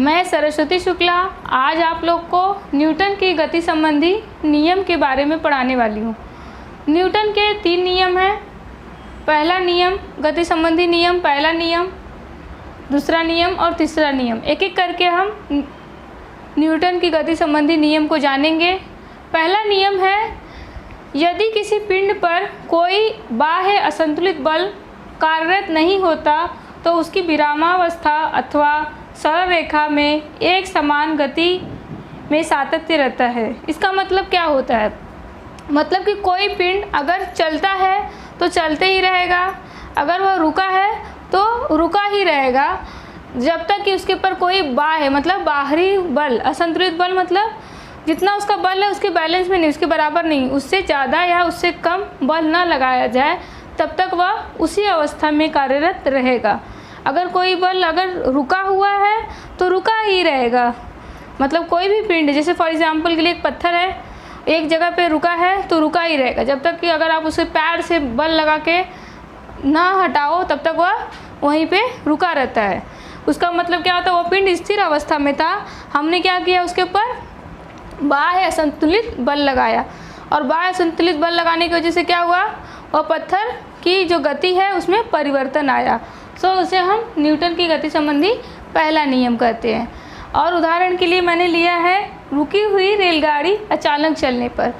मैं सरस्वती शुक्ला आज आप लोग को न्यूटन की गति संबंधी नियम के बारे में पढ़ाने वाली हूँ। न्यूटन के 3 नियम हैं। पहला नियम गति संबंधी नियम, पहला नियम, दूसरा नियम और तीसरा नियम। एक एक करके हम न्यूटन की गति संबंधी नियम को जानेंगे। पहला नियम है, यदि किसी पिंड पर कोई बाह्य असंतुलित बल कार्यरत नहीं होता तो उसकी विरामावस्था अथवा सरल रेखा में एक समान गति में सातत्य रहता है। इसका मतलब क्या होता है? मतलब कि कोई पिंड अगर चलता है तो चलते ही रहेगा, अगर वह रुका है तो रुका ही रहेगा, जब तक कि उसके ऊपर कोई बाह्य मतलब बाहरी बल, असंतुलित बल मतलब जितना उसका बल है उसके बैलेंस में नहीं, उसके बराबर नहीं, उससे ज़्यादा या उससे कम बल ना लगाया जाए, तब तक वह उसी अवस्था में कार्यरत रहेगा। अगर कोई बल अगर रुका हुआ है तो रुका ही रहेगा। मतलब कोई भी पिंड, जैसे फॉर एग्जांपल के लिए एक पत्थर है, एक जगह पे रुका है तो रुका ही रहेगा, जब तक कि अगर आप उसे पैर से बल लगा के ना हटाओ तब तक वह वहीं पे रुका रहता है। उसका मतलब क्या होता है? वो पिंड स्थिर अवस्था में था, हमने क्या किया, उसके ऊपर बाह्य असंतुलित बल लगाया, और बाह्य असंतुलित बल लगाने की वजह से क्या हुआ, वह पत्थर की जो गति है उसमें परिवर्तन आया। सो उसे हम न्यूटन की गति संबंधी पहला नियम कहते हैं। और उदाहरण के लिए मैंने लिया है रुकी हुई रेलगाड़ी अचानक चलने पर।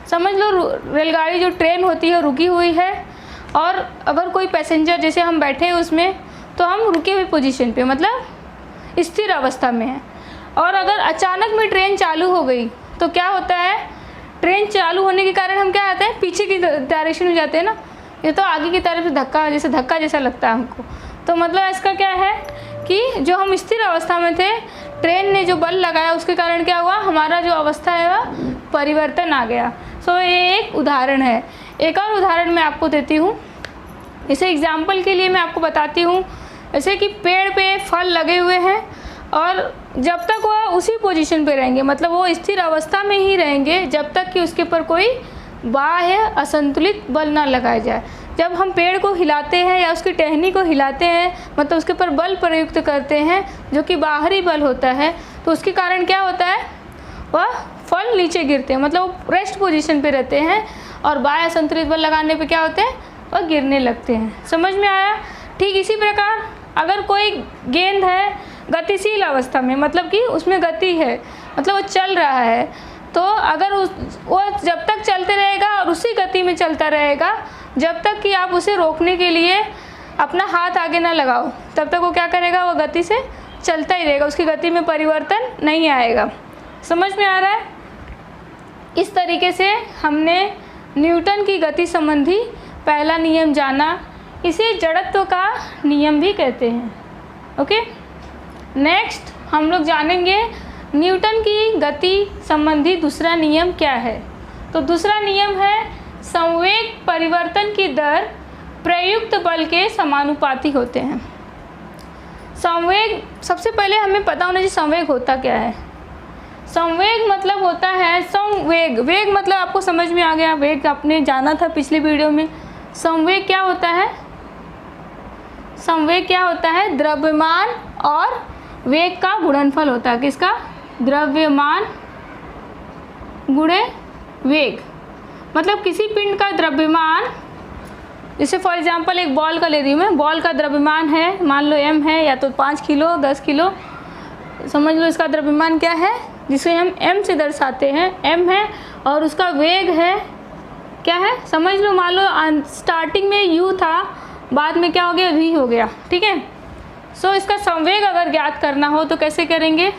समझ लो रेलगाड़ी जो ट्रेन होती है रुकी हुई है, और अगर कोई पैसेंजर जैसे हम बैठे हैं उसमें, तो हम रुके हुए पोजीशन पे मतलब स्थिर अवस्था में है, और अगर अचानक में ट्रेन चालू हो गई तो क्या होता है, ट्रेन चालू होने के कारण हम क्या आते हैं, पीछे की डायरेक्शन में जाते हैं ना, ये तो आगे की तरफ से धक्का जैसा लगता है हमको। तो मतलब इसका क्या है कि जो हम स्थिर अवस्था में थे, ट्रेन ने जो बल लगाया उसके कारण क्या हुआ, हमारा जो अवस्था है वह परिवर्तन आ गया। सो ये एक उदाहरण है। एक और उदाहरण मैं आपको देती हूँ। इसे एग्जाम्पल के लिए मैं आपको बताती हूँ, जैसे कि पेड़ पे फल लगे हुए हैं और जब तक वह उसी पोजीशन पे रहेंगे, मतलब वो स्थिर अवस्था में ही रहेंगे जब तक कि उसके ऊपर कोई बाह्य असंतुलित बल ना लगाया जाए। जब हम पेड़ को हिलाते हैं या उसकी टहनी को हिलाते हैं, मतलब उसके ऊपर बल प्रयुक्त करते हैं जो कि बाहरी बल होता है, तो उसके कारण क्या होता है, वह फल नीचे गिरते हैं, मतलब वो रेस्ट पोजीशन पे रहते हैं, और बाह्य असंतुलित बल लगाने पे क्या होते हैं, वह गिरने लगते हैं। समझ में आया? ठीक इसी प्रकार अगर कोई गेंद है गतिशील अवस्था में, मतलब कि उसमें गति है, मतलब वो चल रहा है, तो अगर वो जब तक चलते रहेगा और उसी गति में चलता रहेगा जब तक कि आप उसे रोकने के लिए अपना हाथ आगे ना लगाओ, तब तक वो क्या करेगा, वो गति से चलता ही रहेगा, उसकी गति में परिवर्तन नहीं आएगा। समझ में आ रहा है? इस तरीके से हमने न्यूटन की गति संबंधी पहला नियम जाना। इसे जड़त्व का नियम भी कहते हैं। ओके, नेक्स्ट हम लोग जानेंगे न्यूटन की गति संबंधी दूसरा नियम क्या है। तो दूसरा नियम है, संवेग परिवर्तन की दर प्रयुक्त बल के समानुपाती होते हैं। संवेग, सबसे पहले हमें पता होना चाहिए संवेग होता क्या है। संवेग मतलब होता है संवेग, वेग मतलब आपको समझ में आ गया, वेग आपने जाना था पिछले वीडियो में। संवेग क्या होता है? संवेग क्या होता है? द्रव्यमान और वेग का गुणनफल होता है। किसका? द्रव्यमान गुणे वेग। मतलब किसी पिंड का द्रव्यमान, जैसे फॉर एग्जांपल एक बॉल का ले रही हूँ मैं, बॉल का द्रव्यमान है मान लो m है, या तो 5 किलो 10 किलो, समझ लो इसका द्रव्यमान क्या है, जिसे हम m से दर्शाते हैं, m है, और उसका वेग है क्या है, समझ लो मान लो स्टार्टिंग में u था, बाद में क्या हो गया, v हो गया। ठीक है। सो इसका संवेग अगर ज्ञात करना हो तो कैसे करेंगे,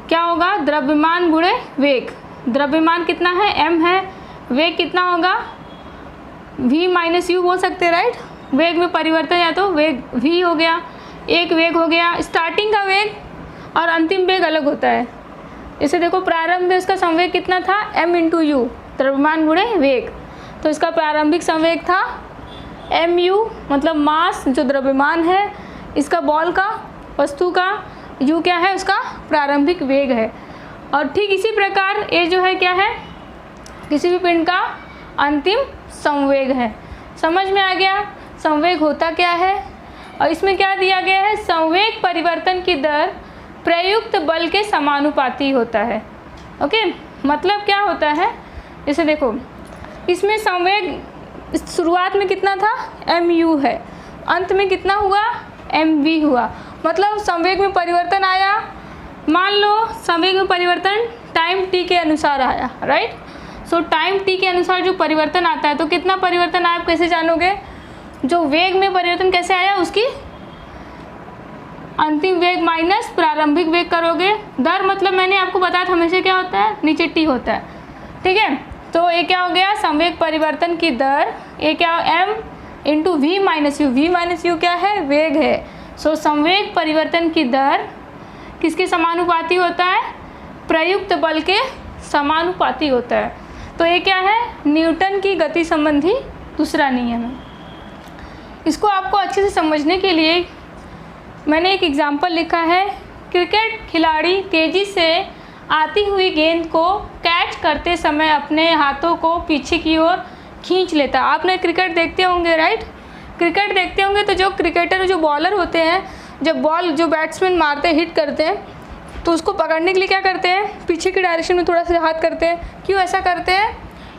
क्या होगा, द्रव्यमान गुणे वेग। द्रव्यमान कितना है, m है, वेग कितना होगा, v माइनस यू बोल सकते हैं, राइट। वेग में परिवर्तन या तो वेग v हो गया, एक वेग हो गया, स्टार्टिंग का वेग और अंतिम वेग अलग होता है। जैसे देखो प्रारंभ में इसका संवेग कितना था, m इंटू यू, द्रव्यमान गुणे वेग, तो इसका प्रारंभिक संवेग था mu, मतलब मास जो द्रव्यमान है इसका बॉल का, वस्तु का, u क्या है, उसका प्रारंभिक वेग है। और ठीक इसी प्रकार ये जो है क्या है, किसी भी पिंड का अंतिम संवेग है। समझ में आ गया संवेग होता क्या है। और इसमें क्या दिया गया है, संवेग परिवर्तन की दर प्रयुक्त बल के समानुपाती होता है। ओके, मतलब क्या होता है, जैसे देखो इसमें संवेग शुरुआत में कितना था mu है, अंत में कितना हुआ mv हुआ, मतलब संवेग में परिवर्तन आया। मान लो संवेग में परिवर्तन टाइम t के अनुसार आया, राइट। सो टाइम t के अनुसार जो परिवर्तन आता है, तो कितना परिवर्तन आया आप कैसे जानोगे, जो वेग में परिवर्तन कैसे आया उसकी अंतिम वेग माइनस प्रारंभिक वेग करोगे। दर मतलब मैंने आपको बताया था हमेशा क्या होता है, नीचे t होता है, ठीक है। तो ये क्या हो गया, संवेग परिवर्तन की दर, ये क्या m into v minus u, v minus u क्या है, वेग है। सो संवेग परिवर्तन की दर किसके समानुपाती होता है, प्रयुक्त बल के समानुपाती होता है। तो ये क्या है, न्यूटन की गति संबंधी दूसरा नियम है। इसको आपको अच्छे से समझने के लिए मैंने एक एग्जाम्पल लिखा है। क्रिकेट खिलाड़ी तेज़ी से आती हुई गेंद को कैच करते समय अपने हाथों को पीछे की ओर खींच लेता है। आपने क्रिकेट देखते होंगे, राइट, क्रिकेट देखते होंगे तो जो क्रिकेटर जो बॉलर होते हैं, जब बॉल जो बैट्समैन मारते हैं, हिट करते हैं, तो उसको पकड़ने के लिए क्या करते हैं, पीछे की डायरेक्शन में थोड़ा सा हाथ करते हैं। क्यों ऐसा करते हैं,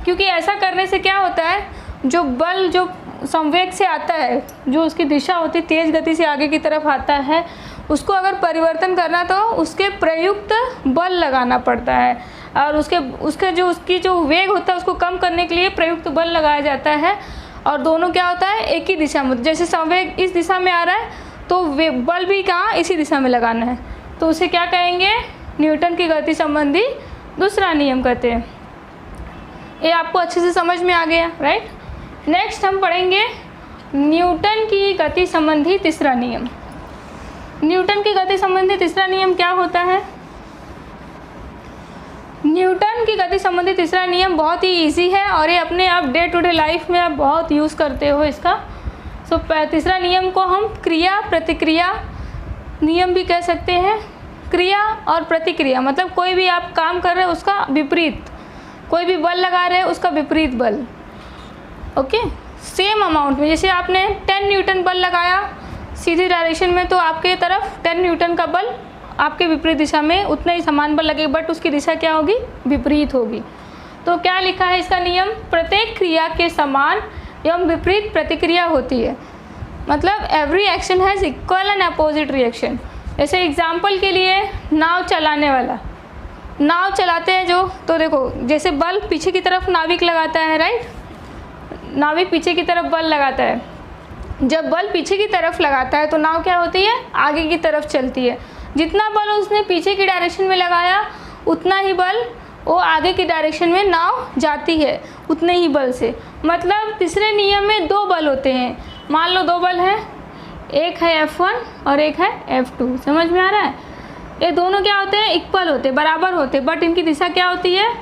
क्योंकि ऐसा करने से क्या होता है, जो बल जो संवेग से आता है, जो उसकी दिशा होती है तेज़ गति से आगे की तरफ आता है, उसको अगर परिवर्तन करना तो उसके प्रयुक्त बल लगाना पड़ता है, और उसकी जो वेग होता है उसको कम करने के लिए प्रयुक्त बल लगाया जाता है। और दोनों क्या होता है, एक ही दिशा में, जैसे संवेग इस दिशा में आ रहा है तो बल भी कहाँ, इसी दिशा में लगाना है। तो उसे क्या कहेंगे, न्यूटन की गति संबंधी दूसरा नियम कहते हैं। ये आपको अच्छे से समझ में आ गया, राइट। नेक्स्ट हम पढ़ेंगे न्यूटन की गति संबंधी तीसरा नियम। न्यूटन की गति संबंधी तीसरा नियम क्या होता है, न्यूटन की गति संबंधी तीसरा नियम बहुत ही इजी है और ये अपने आप डे टू डे लाइफ में आप बहुत यूज़ करते हो इसका। सो तीसरा नियम को हम क्रिया प्रतिक्रिया नियम भी कह सकते हैं। क्रिया और प्रतिक्रिया मतलब कोई भी आप काम कर रहे हो उसका विपरीत, कोई भी बल लगा रहे हो उसका विपरीत बल। ओके, सेम अमाउंट में, जैसे आपने 10 न्यूटन बल लगाया सीधी डायरेक्शन में, तो आपके तरफ 10 न्यूटन का बल आपके विपरीत दिशा में उतना ही समान बल लगेगा, बट उसकी दिशा क्या होगी, विपरीत होगी। तो क्या लिखा है इसका नियम, प्रत्येक क्रिया के समान एवं विपरीत प्रतिक्रिया होती है। मतलब every action has equal and opposite reaction. जैसे एग्जाम्पल के लिए नाव चलाने वाला, नाव चलाते हैं जो, तो देखो जैसे बल पीछे की तरफ नाविक लगाता है, राइट, नाविक पीछे की तरफ बल लगाता है। जब बल पीछे की तरफ लगाता है तो नाव क्या होती है, आगे की तरफ चलती है। जितना बल उसने पीछे की डायरेक्शन में लगाया उतना ही बल वो आगे की डायरेक्शन में नाव जाती है, उतने ही बल से। मतलब तीसरे नियम में दो बल होते हैं, मान लो दो बल हैं, एक है F1 और एक है F2, समझ में आ रहा है। ये दोनों क्या होते हैं, इक्वल होते, बराबर होते, बट इनकी दिशा क्या होती है,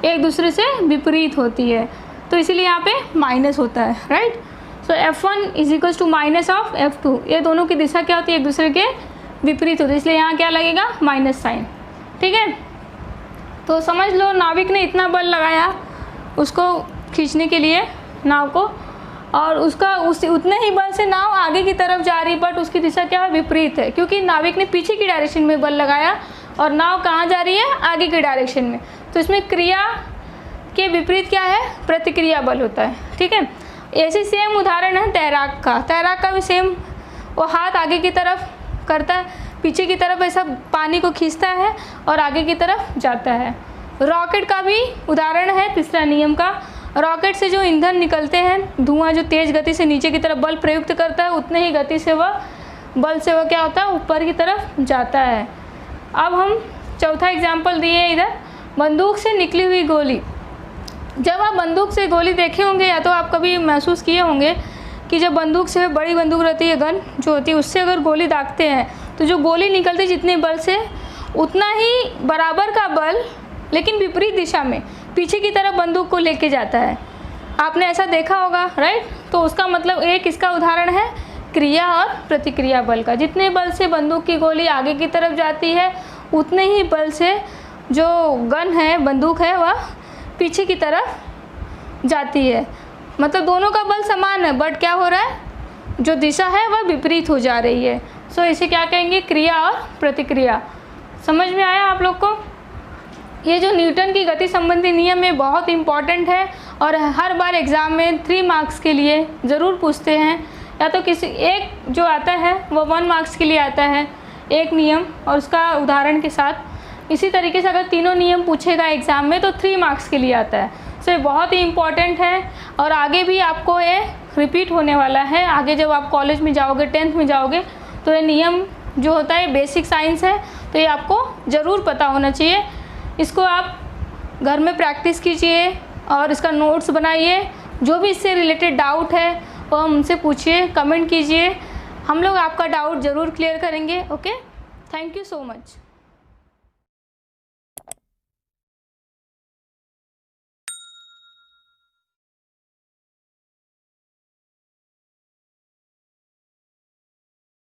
एक दूसरे से विपरीत होती है। तो इसीलिए यहाँ पे माइनस होता है, right. So F1 is equals to minus of F2, ये दोनों की दिशा क्या होती है, एक दूसरे के विपरीत होती है, इसलिए यहाँ क्या लगेगा, माइनस साइन, ठीक है। तो समझ लो नाविक ने इतना बल लगाया उसको खींचने के लिए नाव को, और उतने ही बल से नाव आगे की तरफ जा रही, बट उसकी दिशा क्या है, विपरीत है, क्योंकि नाविक ने पीछे की डायरेक्शन में बल लगाया और नाव कहाँ जा रही है, आगे की डायरेक्शन में। तो इसमें क्रिया के विपरीत क्या है, प्रतिक्रिया बल होता है, ठीक है। ऐसी सेम उदाहरण है तैराक का, तैराक का भी सेम, वो हाथ आगे की तरफ करता है, पीछे की तरफ ऐसा पानी को खींचता है और आगे की तरफ जाता है। रॉकेट का भी उदाहरण है तीसरा नियम का, रॉकेट से जो ईंधन निकलते हैं, धुआं जो तेज़ गति से नीचे की तरफ बल प्रयुक्त करता है, उतने ही गति से वह बल से वह क्या होता है, ऊपर की तरफ जाता है। अब हम चौथा एग्जाम्पल दिए इधर, बंदूक से निकली हुई गोली। जब आप बंदूक से गोली देखे होंगे या तो आप कभी महसूस किए होंगे कि जब बंदूक से, बड़ी बंदूक रहती है, गन जो होती है, उससे अगर गोली दागते हैं तो जो गोली निकलती है जितने बल से, उतना ही बराबर का बल लेकिन विपरीत दिशा में पीछे की तरफ बंदूक को लेके जाता है। आपने ऐसा देखा होगा, राइट। तो उसका मतलब एक इसका उदाहरण है क्रिया और प्रतिक्रिया बल का। जितने बल से बंदूक की गोली आगे की तरफ जाती है, उतने ही बल से जो गन है, बंदूक है, वह पीछे की तरफ जाती है। मतलब दोनों का बल समान है, बट क्या हो रहा है, जो दिशा है वह विपरीत हो जा रही है। सो इसे क्या कहेंगे, क्रिया और प्रतिक्रिया। समझ में आया आप लोग को? ये जो न्यूटन की गति संबंधी नियम है बहुत इम्पॉर्टेंट है और हर बार एग्ज़ाम में 3 मार्क्स के लिए ज़रूर पूछते हैं, या तो किसी एक जो आता है वो 1 मार्क्स के लिए आता है, एक नियम और उसका उदाहरण के साथ। इसी तरीके से अगर तीनों नियम पूछेगा एग्ज़ाम में तो 3 मार्क्स के लिए आता है। सो ये बहुत ही इम्पॉर्टेंट है और आगे भी आपको ये रिपीट होने वाला है। आगे जब आप कॉलेज में जाओगे, 10th में जाओगे, तो ये नियम जो होता है बेसिक साइंस है, तो ये आपको ज़रूर पता होना चाहिए। इसको आप घर में प्रैक्टिस कीजिए और इसका नोट्स बनाइए। जो भी इससे रिलेटेड डाउट है वो हमसे पूछिए, कमेंट कीजिए, हम लोग आपका डाउट ज़रूर क्लियर करेंगे। Okay, thank you so much.